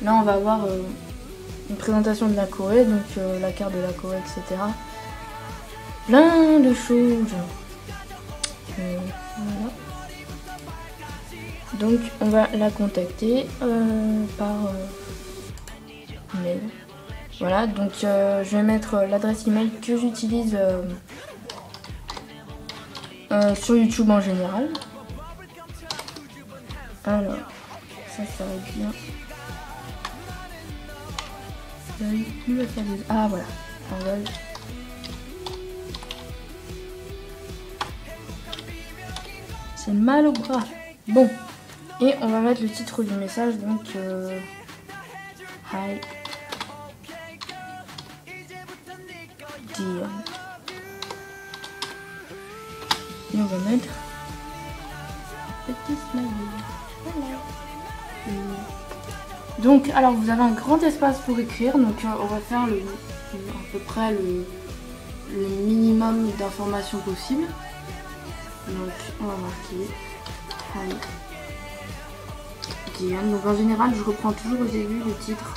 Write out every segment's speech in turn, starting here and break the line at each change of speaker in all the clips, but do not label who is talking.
Là, on va avoir une présentation de la Corée, donc la carte de la Corée, etc. Plein de choses. Voilà. Donc, on va la contacter par mail. Voilà, donc je vais mettre l'adresse email que j'utilise sur YouTube en général. Alors, ça va être bien. J'arrive plus à faire des... Ah voilà, c'est mal au bras. Bon, et on va mettre le titre du message, donc Hi Dion. Et on va mettre petit smiley. Voilà. Donc, alors vous avez un grand espace pour écrire, donc on va faire à peu près le minimum d'informations possible. Donc on va marquer Hi Diane. Donc en général je reprends toujours au début le titre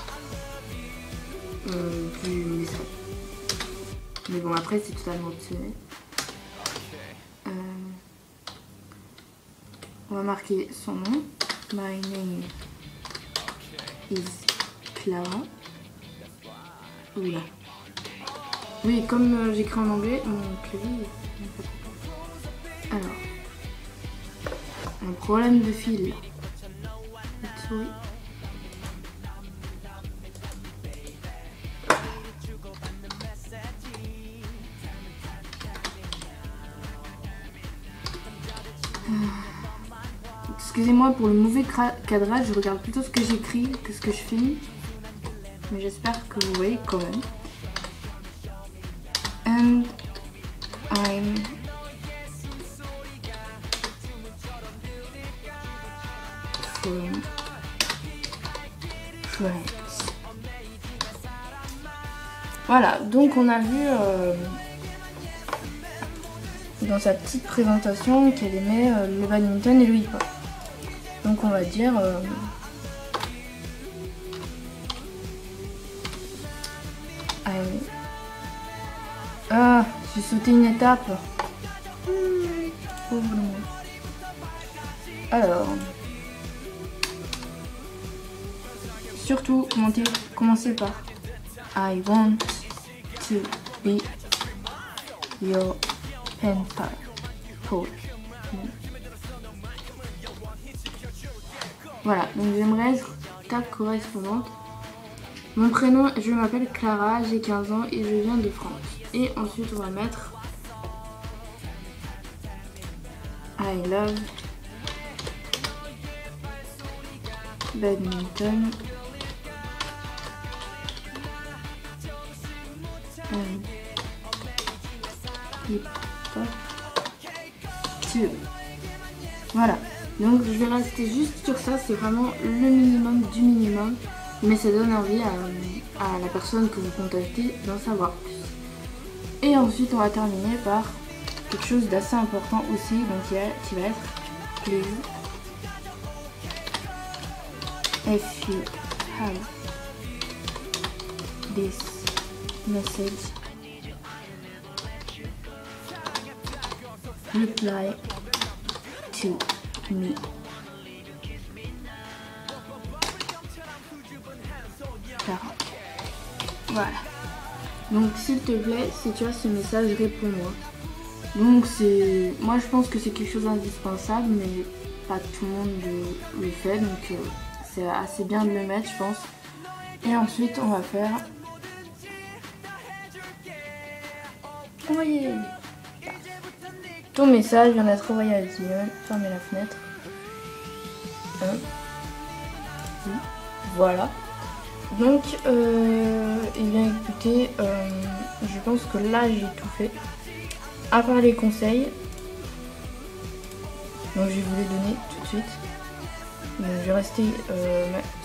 du message. Mais bon après c'est totalement optionnel. On va marquer son nom. My name is Clara. Oula. Oui, comme j'écris en anglais, mon clavier. Alors, un problème de fil. Souris. Excusez-moi pour le mauvais cadrage, je regarde plutôt ce que j'écris que ce que je filme. Mais j'espère que vous voyez quand même. And I'm from France. Voilà, donc on a vu dans sa petite présentation qu'elle aimait le badminton et le hip-hop. Donc on va dire ah, j'ai sauté une étape. Pauvre moi. Alors, surtout commencez par I want to be your pen pal. Voilà, donc j'aimerais être ta correspondante. Mon prénom, je m'appelle Clara, j'ai 15 ans et je viens de France. Et ensuite on va mettre I love badminton and hip-hop too. Voilà. Donc je vais rester juste sur ça, c'est vraiment le minimum du minimum, mais ça donne envie à la personne que vous contactez d'en savoir plus. Et ensuite on va terminer par quelque chose d'assez important aussi, donc qui va être please. If you have this message, reply to me. Clara. Voilà. Donc s'il te plaît, si tu as ce message, réponds-moi. Donc moi je pense que c'est quelque chose d'indispensable, mais pas tout le monde le fait, donc c'est assez bien de le mettre, je pense. Et ensuite on va faire envoyer. Ton message vient d'être envoyé à Dion. Fermez la fenêtre. Voilà. Donc, eh bien écoutez, je pense que là j'ai tout fait. À part les conseils. Donc je vais vous les donner tout de suite. Donc, je vais rester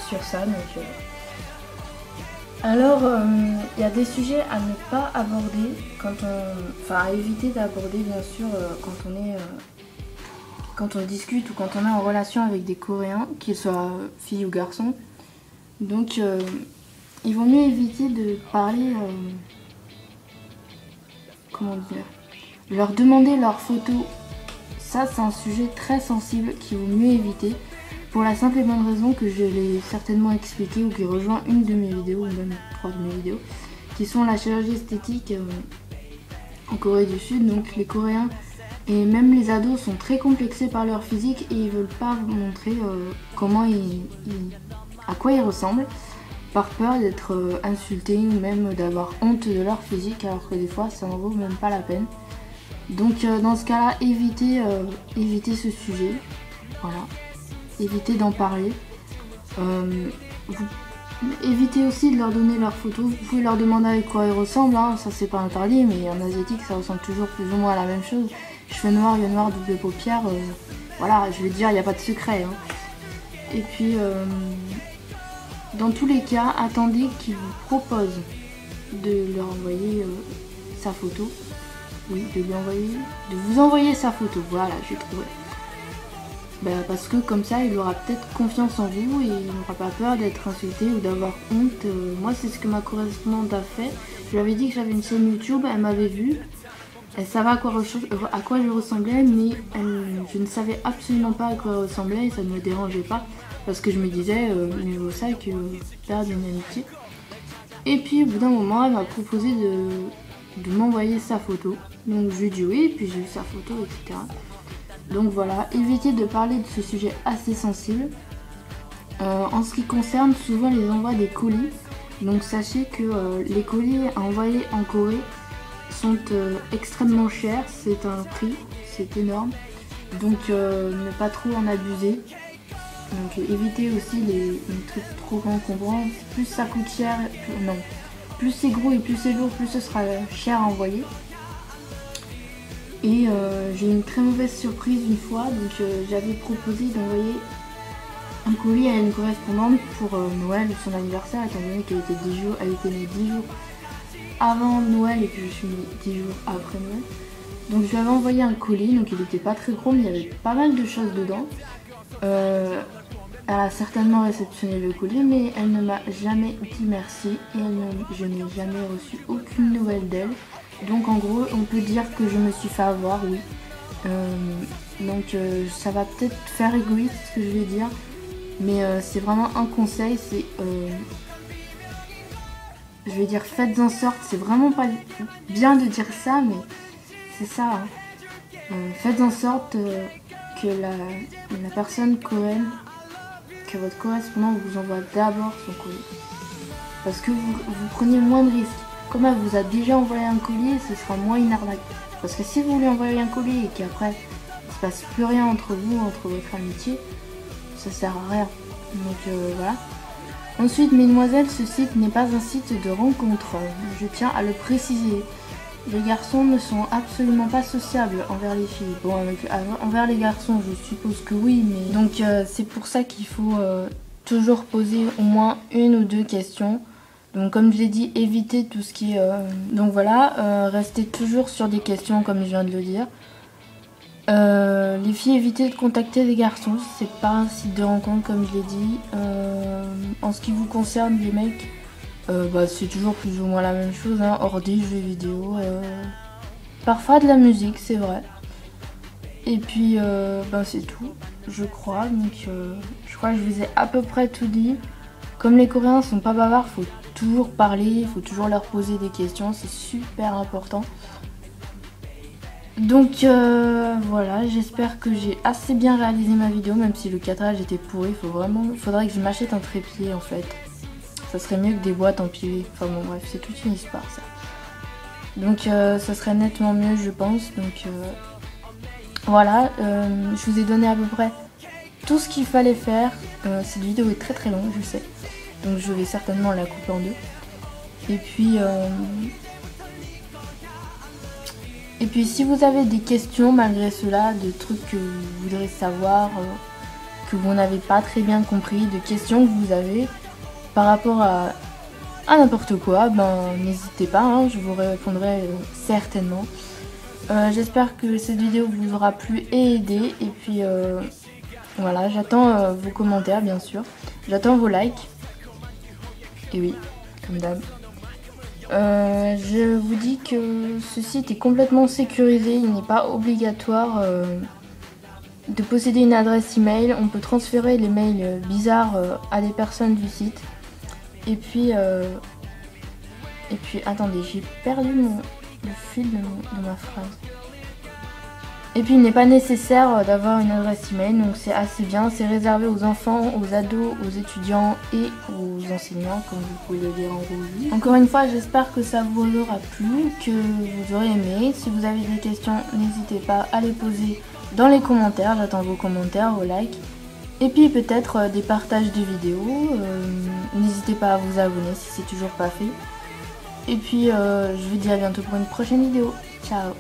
sur ça. Donc, alors, il y a des sujets à ne pas aborder à éviter d'aborder bien sûr quand on discute ou quand on est en relation avec des Coréens, qu'ils soient filles ou garçons. Donc il vaut mieux éviter de parler, comment dire, leur demander leurs photos. Ça c'est un sujet très sensible qu'il vaut mieux éviter, pour la simple et bonne raison que je l'ai certainement expliqué ou qui rejoint une de mes vidéos, ou même 3 de mes vidéos, qui sont la chirurgie esthétique en Corée du Sud. Donc les Coréens et même les ados sont très complexés par leur physique et ils veulent pas vous montrer à quoi ils ressemblent, par peur d'être insultés ou même d'avoir honte de leur physique, alors que des fois ça n'en vaut même pas la peine. Donc dans ce cas-là, évitez ce sujet, voilà, évitez d'en parler. Évitez aussi de leur donner leurs photos. Vous pouvez leur demander à quoi ils ressemblent, hein. Ça c'est pas interdit, mais en asiatique ça ressemble toujours plus ou moins à la même chose. Cheveux noirs, yeux noirs, double paupières, voilà, je veux dire, il n'y a pas de secret, hein. Et puis dans tous les cas, attendez qu'il vous propose de leur envoyer sa photo. Oui, de vous envoyer sa photo, voilà, j'ai trouvé. Parce que comme ça, il aura peut-être confiance en vous et il n'aura pas peur d'être insulté ou d'avoir honte. Moi, c'est ce que ma correspondante a fait. Je lui avais dit que j'avais une chaîne YouTube, elle m'avait vue. Elle savait à quoi je ressemblais, mais je ne savais absolument pas à quoi elle ressemblait et ça ne me dérangeait pas. Parce que je me disais, mieux vaut ça que perdre une amitié. Et puis au bout d'un moment, elle m'a proposé de m'envoyer sa photo. Donc je lui ai dit oui, puis j'ai eu sa photo, etc. Donc voilà, évitez de parler de ce sujet assez sensible. En ce qui concerne, souvent les envois des colis. Donc sachez que les colis envoyés en Corée sont extrêmement chers, c'est un prix, c'est énorme. Donc ne pas trop en abuser. Donc évitez aussi les trucs trop encombrants. Plus ça coûte cher, plus c'est gros et plus c'est lourd, plus ce sera cher à envoyer. Et j'ai eu une très mauvaise surprise une fois, donc j'avais proposé d'envoyer un colis à une correspondante pour Noël ou son anniversaire, étant donné qu'elle était née 10 jours avant Noël et que je suis née 10 jours après Noël. Donc je lui avais envoyé un colis, donc il n'était pas très gros, mais il y avait pas mal de choses dedans. Elle a certainement réceptionné le colis, mais elle ne m'a jamais dit merci et je n'ai jamais reçu aucune nouvelle d'elle. Donc en gros, on peut dire que je me suis fait avoir, oui. Donc ça va peut-être faire égoïste ce que je vais dire, mais c'est vraiment un conseil, c'est... je vais dire faites en sorte, c'est vraiment pas bien de dire ça, mais c'est ça. Hein. Faites en sorte que la personne coréenne, que votre correspondant vous envoie d'abord son colis. Parce que vous prenez moins de risques. Comme elle vous a déjà envoyé un colis, ce sera moins une arnaque. Parce que si vous lui envoyez un colis et qu'après il ne se passe plus rien entre vous, entre votre amitié, ça sert à rien. Donc voilà. Ensuite, mesdemoiselles, ce site n'est pas un site de rencontre. Je tiens à le préciser. Les garçons ne sont absolument pas sociables envers les filles. Bon, envers les garçons, je suppose que oui, mais... Donc c'est pour ça qu'il faut toujours poser au moins une ou deux questions. Donc comme je l'ai dit, évitez tout ce qui est... Donc voilà, restez toujours sur des questions comme je viens de le dire. Les filles, évitez de contacter des garçons, c'est pas un site de rencontre comme je l'ai dit. En ce qui vous concerne, les mecs, c'est toujours plus ou moins la même chose, hein, hors des jeux vidéo. Parfois de la musique, c'est vrai. Et puis c'est tout, je crois. Donc je crois que je vous ai à peu près tout dit. Comme les Coréens sont pas bavards, faut toujours parler, il faut toujours leur poser des questions, c'est super important. Donc voilà, j'espère que j'ai assez bien réalisé ma vidéo, même si le cadrage était pourri. Il faudrait que je m'achète un trépied en fait. Ça serait mieux que des boîtes empilées. Enfin bon bref, c'est toute une histoire ça. Donc ça serait nettement mieux je pense. Donc voilà, je vous ai donné à peu près tout ce qu'il fallait faire. Cette vidéo est très très longue, je sais. Donc je vais certainement la couper en deux. Et puis si vous avez des questions malgré cela, de trucs que vous voudrez savoir, que vous n'avez pas très bien compris, de questions que vous avez par rapport à n'importe quoi, n'hésitez pas, hein, je vous répondrai certainement. J'espère que cette vidéo vous aura plu et aidé. Et puis voilà, j'attends vos commentaires bien sûr, j'attends vos likes. Et oui, comme d'hab. Je vous dis que ce site est complètement sécurisé, il n'est pas obligatoire de posséder une adresse email. On peut transférer les mails bizarres à des personnes du site. Et puis attendez, j'ai perdu le fil de ma phrase. Et puis il n'est pas nécessaire d'avoir une adresse email, donc c'est assez bien. C'est réservé aux enfants, aux ados, aux étudiants et aux enseignants, comme vous pouvez le lire en rouge. Encore une fois, j'espère que ça vous aura plu, que vous aurez aimé. Si vous avez des questions, n'hésitez pas à les poser dans les commentaires. J'attends vos commentaires, vos likes. Et puis peut-être des partages de vidéos. N'hésitez pas à vous abonner si c'est toujours pas fait. Et puis je vous dis à bientôt pour une prochaine vidéo. Ciao!